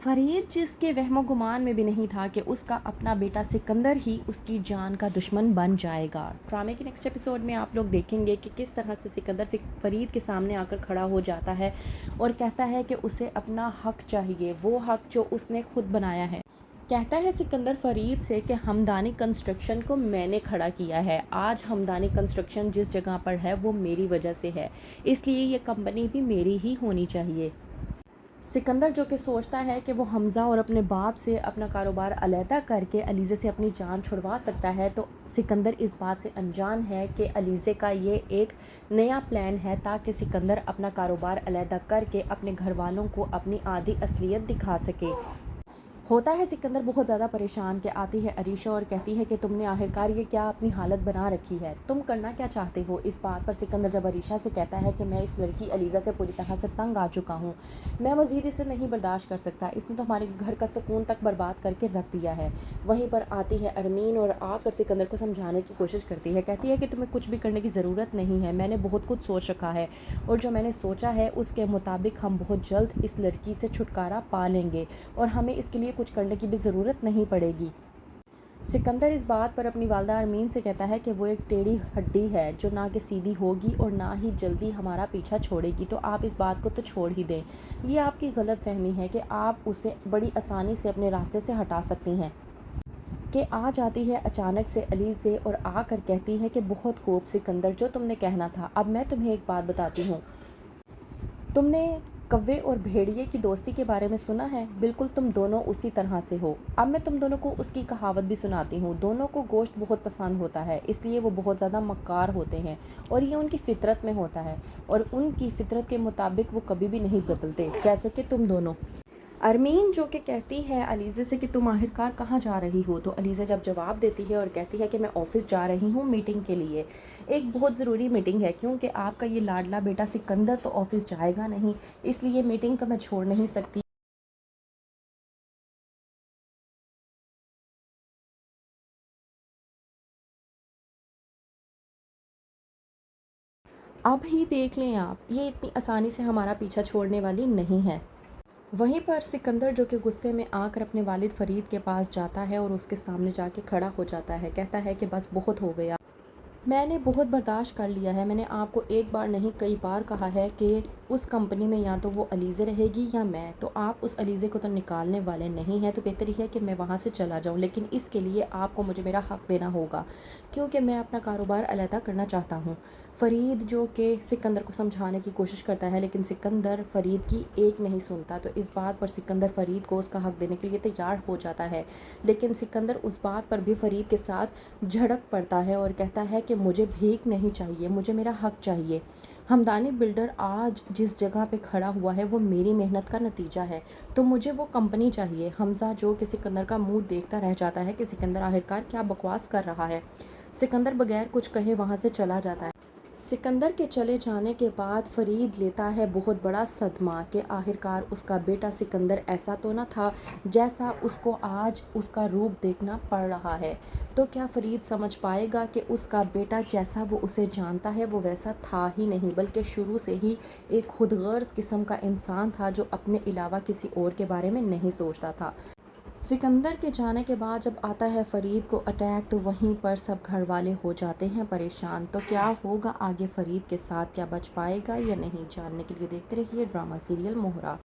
فرید جس کے وہم و گمان میں بھی نہیں تھا کہ اس کا اپنا بیٹا سکندر ہی اس کی جان کا دشمن بن جائے گا۔ ڈرامے کے نیکسٹ ایپیسوڈ میں آپ لوگ دیکھیں گے کہ کس طرح سے سکندر فرید کے سامنے آ کر کھڑا ہو جاتا ہے اور کہتا ہے کہ اسے اپنا حق چاہیے، وہ حق جو اس نے خود بنایا ہے۔ کہتا ہے سکندر فرید سے کہ ہمدانی کنسٹرکشن کو میں نے کھڑا کیا ہے، آج ہمدانی کنسٹرکشن جس جگہ پر ہے وہ میری وجہ سے ہے، اس لیے یہ کمپنی بھی میری ہی ہونی چاہیے۔ سکندر جو کہ سوچتا ہے کہ وہ حمزہ اور اپنے باپ سے اپنا کاروبار علیحدہ کر کے علیزے سے اپنی جان چھڑوا سکتا ہے، تو سکندر اس بات سے انجان ہے کہ علیزے کا یہ ایک نیا پلان ہے تاکہ سکندر اپنا کاروبار علیحدہ کر کے اپنے گھر والوں کو اپنی آدھی اصلیت دکھا سکے۔ ہوتا ہے سکندر بہت زیادہ پریشان کہ آتی ہے عریشہ اور کہتی ہے کہ تم نے آخرکار یہ کیا اپنی حالت بنا رکھی ہے، تم کرنا کیا چاہتے ہو؟ اس بات پر سکندر جب عریشہ سے کہتا ہے کہ میں اس لڑکی علیزہ سے پوری طرح سے تنگ آ چکا ہوں، میں مزید اسے نہیں برداشت کر سکتا، اس نے تو ہمارے گھر کا سکون تک برباد کر کے رکھ دیا ہے۔ وہیں پر آتی ہے ارمین اور آ کر سکندر کو سمجھانے کی کوشش کرتی ہے، کہتی ہے کہ تمہیں کچھ بھی کرنے کی ضرورت نہیں ہے، میں نے بہت کچھ سوچ رکھا ہے اور جو میں نے سوچا ہے اس کے مطابق ہم بہت جلد اس لڑکی سے چھٹکارا پا لیں گے اور ہمیں اس کے لیے کچھ کرنے کی بھی ضرورت نہیں پڑے گی۔ سکندر اس بات پر اپنی والدہ ارمین سے کہتا ہے کہ وہ ایک ٹیڑھی ہڈی ہے جو نہ کہ سیدھی ہوگی اور نہ ہی جلدی ہمارا پیچھا چھوڑے گی، تو آپ اس بات کو تو چھوڑ ہی دیں، یہ آپ کی غلط فہمی ہے کہ آپ اسے بڑی آسانی سے اپنے راستے سے ہٹا سکتی ہیں۔ کہ آ جاتی ہے اچانک سے علیزے اور آ کر کہتی ہے کہ بہت خوب سکندر، جو تم نے کہنا تھا، اب میں تمہیں ایک بات بتاتی ہوں، تم نے کوے اور بھیڑیے کی دوستی کے بارے میں سنا ہے؟ بالکل تم دونوں اسی طرح سے ہو۔ اب میں تم دونوں کو اس کی کہاوت بھی سناتی ہوں۔ دونوں کو گوشت بہت پسند ہوتا ہے، اس لیے وہ بہت زیادہ مکار ہوتے ہیں اور یہ ان کی فطرت میں ہوتا ہے اور ان کی فطرت کے مطابق وہ کبھی بھی نہیں بدلتے، جیسے کہ تم دونوں۔ ارمین جو کہ کہتی ہے علیزے سے کہ تم آخرکار کہاں جا رہی ہو، تو علیزہ جب جواب دیتی ہے اور کہتی ہے کہ میں آفس جا رہی ہوں میٹنگ کے لیے، ایک بہت ضروری میٹنگ ہے، کیونکہ آپ کا یہ لاڈلا بیٹا سکندر تو آفس جائے گا نہیں، اس لیے میٹنگ کا میں چھوڑ نہیں سکتی۔ اب ہی دیکھ لیں آپ، یہ اتنی آسانی سے ہمارا پیچھا چھوڑنے والی نہیں ہے۔ وہیں پر سکندر جو کہ غصے میں آ کر اپنے والد فرید کے پاس جاتا ہے اور اس کے سامنے جا کے کھڑا ہو جاتا ہے، کہتا ہے کہ بس بہت ہو گیا، میں نے بہت برداشت کر لیا ہے، میں نے آپ کو ایک بار نہیں کئی بار کہا ہے کہ اس کمپنی میں یا تو وہ علیزے رہے گی یا میں، تو آپ اس علیزے کو تو نکالنے والے نہیں ہیں، تو بہتر ہی ہے کہ میں وہاں سے چلا جاؤں، لیکن اس کے لیے آپ کو مجھے میرا حق دینا ہوگا، کیونکہ میں اپنا کاروبار علیحدہ کرنا چاہتا ہوں۔ فرید جو کہ سکندر کو سمجھانے کی کوشش کرتا ہے لیکن سکندر فرید کی ایک نہیں سنتا، تو اس بات پر سکندر فرید کو اس کا حق دینے کے لیے تیار ہو جاتا ہے، لیکن سکندر اس بات پر بھی فرید کے ساتھ جھڑک پڑتا ہے اور کہتا ہے کہ مجھے بھیک نہیں چاہیے، مجھے میرا حق چاہیے، ہمدانی بلڈر آج جس جگہ پہ کھڑا ہوا ہے وہ میری محنت کا نتیجہ ہے، تو مجھے وہ کمپنی چاہیے۔ حمزہ جو کہ سکندر کا منہ دیکھتا رہ جاتا ہے کہ سکندر آخرکار کیا بکواس کر رہا ہے، سکندر بغیر کچھ کہے وہاں سے چلا جاتا ہے۔ سکندر کے چلے جانے کے بعد فرید لیتا ہے بہت بڑا صدمہ کہ آخرکار اس کا بیٹا سکندر ایسا تو نہ تھا جیسا اس کو آج اس کا روپ دیکھنا پڑ رہا ہے، تو کیا فرید سمجھ پائے گا کہ اس کا بیٹا جیسا وہ اسے جانتا ہے وہ ویسا تھا ہی نہیں، بلکہ شروع سے ہی ایک خود غرض قسم کا انسان تھا جو اپنے علاوہ کسی اور کے بارے میں نہیں سوچتا تھا۔ سکندر کے جانے کے بعد جب آتا ہے فرید کو اٹیک، تو وہیں پر سب گھر والے ہو جاتے ہیں پریشان، تو کیا ہوگا آگے فرید کے ساتھ، کیا بچ پائے گا یا نہیں، جاننے کے لیے دیکھتے رہیے ڈرامہ سیریل مہرا۔